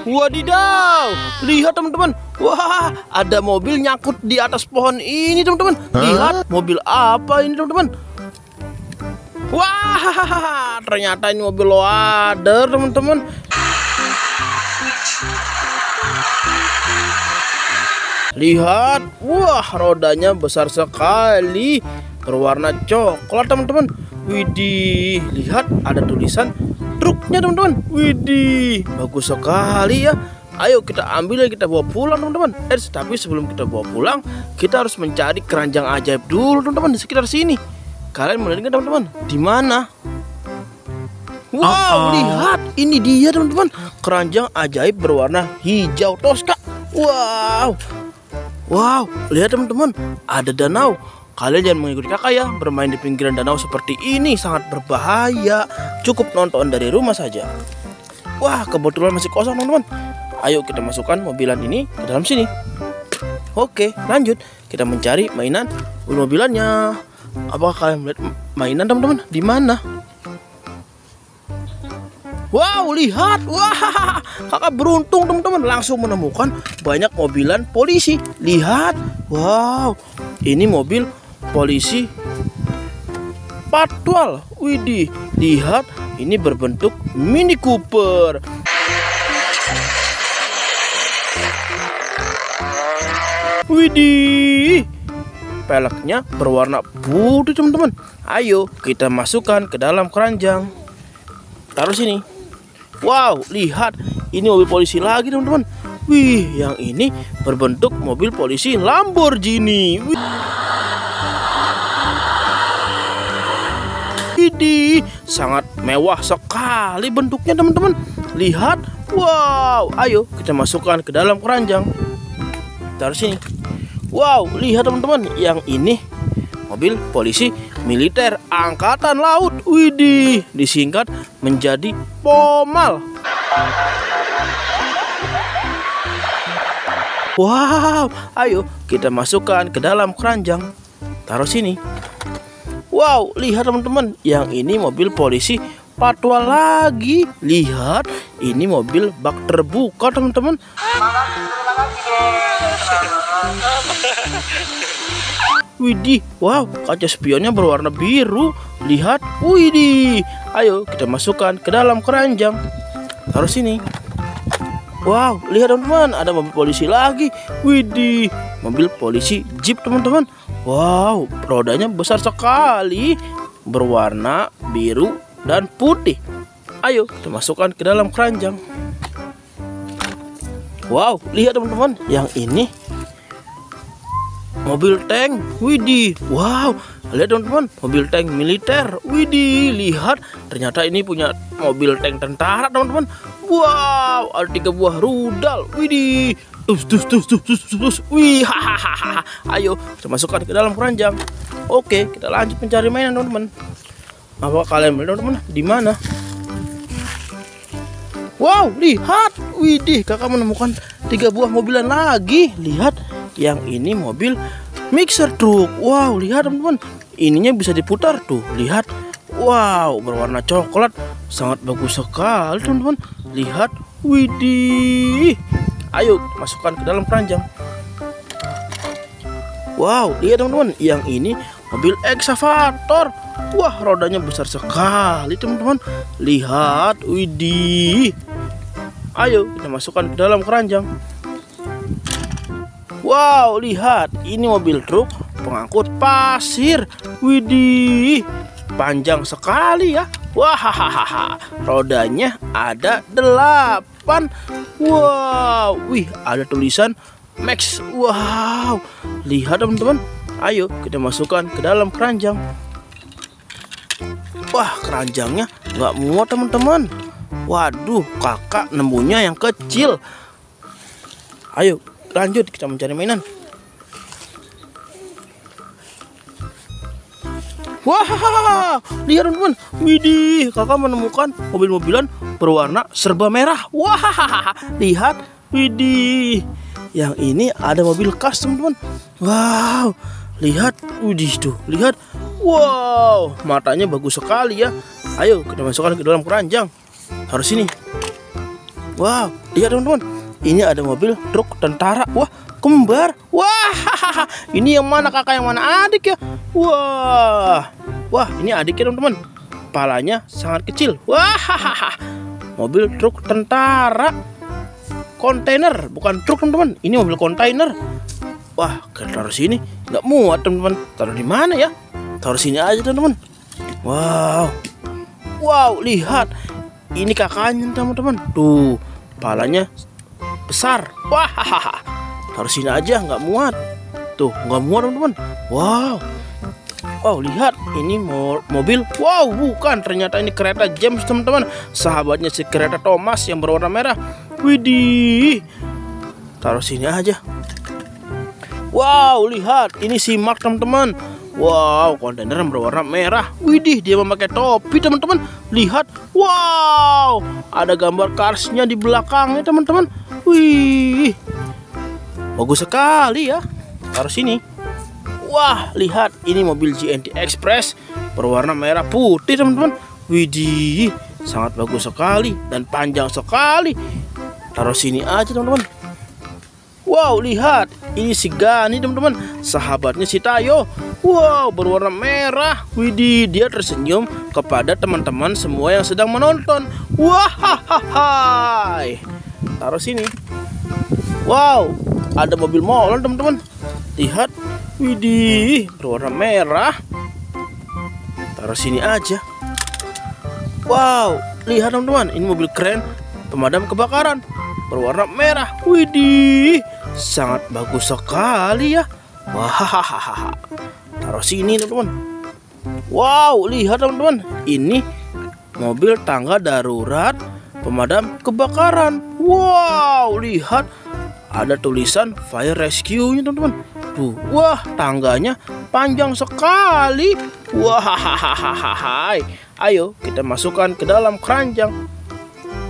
Wadidaw, lihat teman-teman. Wah, ada mobil nyangkut di atas pohon ini teman-teman. Lihat mobil apa ini teman-teman. Wah, ternyata ini mobil loader teman-teman. Lihat, wah rodanya besar sekali, berwarna coklat teman-teman. Widih, lihat ada tulisan truknya teman-teman. Widih, bagus sekali ya. Ayo kita ambil dan kita bawa pulang teman-teman. Tapi sebelum kita bawa pulang, kita harus mencari keranjang ajaib dulu teman-teman di sekitar sini. Kalian melihat nggak teman-teman? Di mana? Wow, lihat, ini dia teman-teman, keranjang ajaib berwarna hijau toska. Wow, wow, lihat teman-teman, ada danau. Kalian jangan mengikuti kakak ya, bermain di pinggiran danau seperti ini sangat berbahaya. Cukup nonton dari rumah saja. Wah, kebetulan masih kosong teman-teman. Ayo kita masukkan mobilan ini ke dalam sini. Oke, lanjut. Kita mencari mainan mobilannya. Apakah kalian melihat mainan teman-teman? Di mana? Wow, lihat. Wah, kakak beruntung teman-teman, langsung menemukan banyak mobilan polisi. Lihat. Wow, ini mobil polisi patwal. Widih, lihat, ini berbentuk Mini Cooper. Widih, peleknya berwarna putih teman-teman. Ayo kita masukkan ke dalam keranjang. Taruh sini. Wow, lihat, ini mobil polisi lagi teman-teman. Wih, yang ini berbentuk mobil polisi Lamborghini. Widih, sangat mewah sekali bentuknya teman-teman. Lihat, wow, ayo kita masukkan ke dalam keranjang. Taruh sini. Wow, lihat teman-teman, yang ini mobil polisi militer angkatan laut. Widih, disingkat menjadi Pomal. Wow, ayo kita masukkan ke dalam keranjang. Taruh sini. Wow, lihat teman-teman, yang ini mobil polisi patwal lagi. Lihat, ini mobil bak terbuka teman-teman. Widih, wow, kaca spionnya berwarna biru. Lihat, widih. Ayo kita masukkan ke dalam keranjang. Taruh sini. Wow, lihat teman-teman, ada mobil polisi lagi. Widih, mobil polisi Jeep teman-teman. Wow, rodanya besar sekali, berwarna biru dan putih. Ayo kita masukkan ke dalam keranjang. Wow, lihat teman-teman, yang ini mobil tank. Widih, wow, lihat teman-teman, mobil tank militer. Widih, lihat, ternyata ini punya mobil tank tentara teman-teman. Wow, ada 3 buah rudal. Widih, wih, hahaha. Ayo kita masukkan ke dalam keranjang. Oke, kita lanjut mencari mainan teman-teman. Apa kalian melihat teman-teman? Di mana? Wow, lihat, widih, kakak menemukan 3 buah mobilan lagi. Lihat, yang ini mobil mixer truk. Wow, lihat teman-teman, ininya bisa diputar tuh. Lihat, wow, berwarna coklat, sangat bagus sekali teman-teman. Lihat, widih. Ayo masukkan ke dalam keranjang. Wow, lihat teman-teman, yang ini mobil ekskavator. Wah, rodanya besar sekali teman-teman. Lihat, widih. Ayo kita masukkan ke dalam keranjang. Wow, lihat, ini mobil truk pengangkut pasir. Widih, panjang sekali ya. Wah, rodanya ada 8. Wow, wih, ada tulisan Max. Wow, lihat teman-teman. Ayo kita masukkan ke dalam keranjang. Wah, keranjangnya nggak muat teman-teman. Waduh, kakak nemunya yang kecil. Ayo lanjut kita mencari mainan. Wah, lihat teman-teman, widih, kakak menemukan mobil-mobilan berwarna serba merah. Wah, lihat, widih, yang ini ada mobil khas teman-teman. Wow, lihat, widih tuh, lihat. Wow, matanya bagus sekali ya. Ayo kita masukkan ke dalam keranjang. Harus sini. Wow, lihat teman-teman. Ini ada mobil truk tentara. Wah, kembar. Wah, ini yang mana kakak, yang mana adik ya? Wah, ini adiknya teman-teman. Kepalanya sangat kecil. Wah, mobil truk tentara. Kontainer, bukan truk teman-teman. Ini mobil kontainer. Wah, taruh sini nggak muat teman-teman. Taruh di mana ya? Taruh sini aja teman-teman. Wow, lihat. Ini kakaknya teman-teman. Tuh, kepalanya besar. Wah, taruh sini aja nggak muat. Tuh, nggak muat teman-teman. Wow, lihat. Ini mobil. Wow, bukan. Ternyata ini kereta James teman-teman. Sahabatnya si kereta Thomas yang berwarna merah. Widih. Taruh sini aja. Wow, lihat. Ini si Mark teman-teman. Wow, kontainer yang berwarna merah. Widih, dia memakai topi teman-teman. Lihat. Wow, ada gambar Cars-nya di belakangnya teman-teman. Wih, bagus sekali ya. Taruh sini. Wah, lihat. Ini mobil GNT Express berwarna merah putih teman-teman. Widih, sangat bagus sekali dan panjang sekali. Taruh sini aja teman-teman. Wow, lihat. Ini si Gani teman-teman. Sahabatnya si Tayo. Wow, berwarna merah. Widih, dia tersenyum kepada teman-teman semua yang sedang menonton. Wah, taruh sini. Wow, ada mobil molen teman-teman. Lihat. Widih, berwarna merah. Taruh sini aja. Wow, lihat teman-teman. Ini mobil keren pemadam kebakaran berwarna merah. Widih, sangat bagus sekali ya. Wah, taruh sini teman-teman. Wow, lihat teman-teman. Ini mobil tangga darurat pemadam kebakaran. Wow, lihat. Ada tulisan fire rescue-nya teman-teman. Tuh, wah, tangganya panjang sekali. Wah, ayo kita masukkan ke dalam keranjang.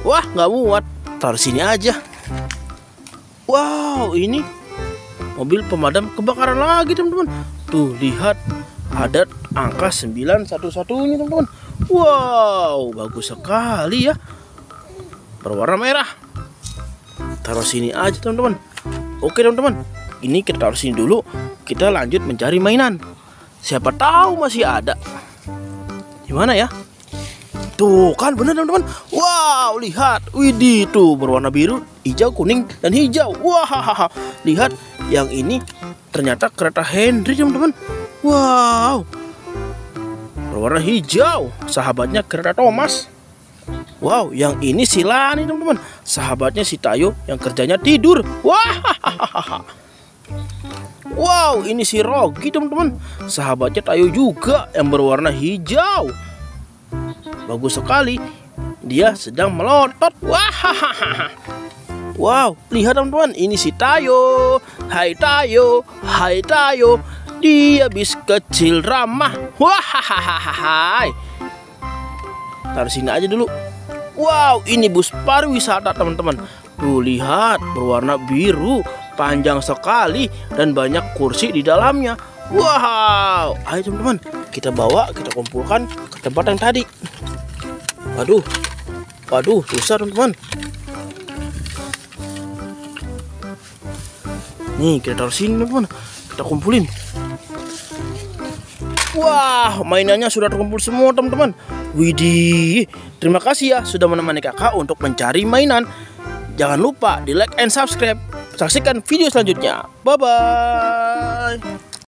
Wah, nggak muat. Taruh sini aja. Wow, ini mobil pemadam kebakaran lagi teman-teman. Tuh, lihat. Ada angka 911-nya teman-teman. Wow, bagus sekali ya. Berwarna merah. Taruh sini aja teman-teman. Oke teman-teman, ini kita taruh sini dulu. Kita lanjut mencari mainan. Siapa tahu masih ada. Gimana ya? Tuh kan bener teman-teman. Wow, lihat. Widih, tuh berwarna biru, hijau, kuning, dan hijau. Wah, lihat. Yang ini ternyata kereta Henry teman-teman. Wow, berwarna hijau. Sahabatnya kereta Thomas. Wow, yang ini si Lani teman-teman. Sahabatnya si Tayo yang kerjanya tidur. Wah, wow, ini si Rogi teman-teman. Sahabatnya Tayo juga yang berwarna hijau. Bagus sekali. Dia sedang melotot. Wah, wow, lihat teman-teman. Ini si Tayo. Hai Tayo, hai Tayo. Dia bis kecil ramah. Wah, taruh sini aja dulu. Wow, ini bus pariwisata teman-teman. Tuh, lihat, berwarna biru, panjang sekali, dan banyak kursi di dalamnya. Wow, ayo teman-teman, kita bawa, kita kumpulkan ke tempat yang tadi. Waduh, susah teman-teman. Nih, kita taruh sini teman-teman. Kita kumpulin. Wah, mainannya sudah terkumpul semua teman-teman. Widih, terima kasih ya sudah menemani kakak untuk mencari mainan. Jangan lupa di like and subscribe. Saksikan video selanjutnya. Bye-bye.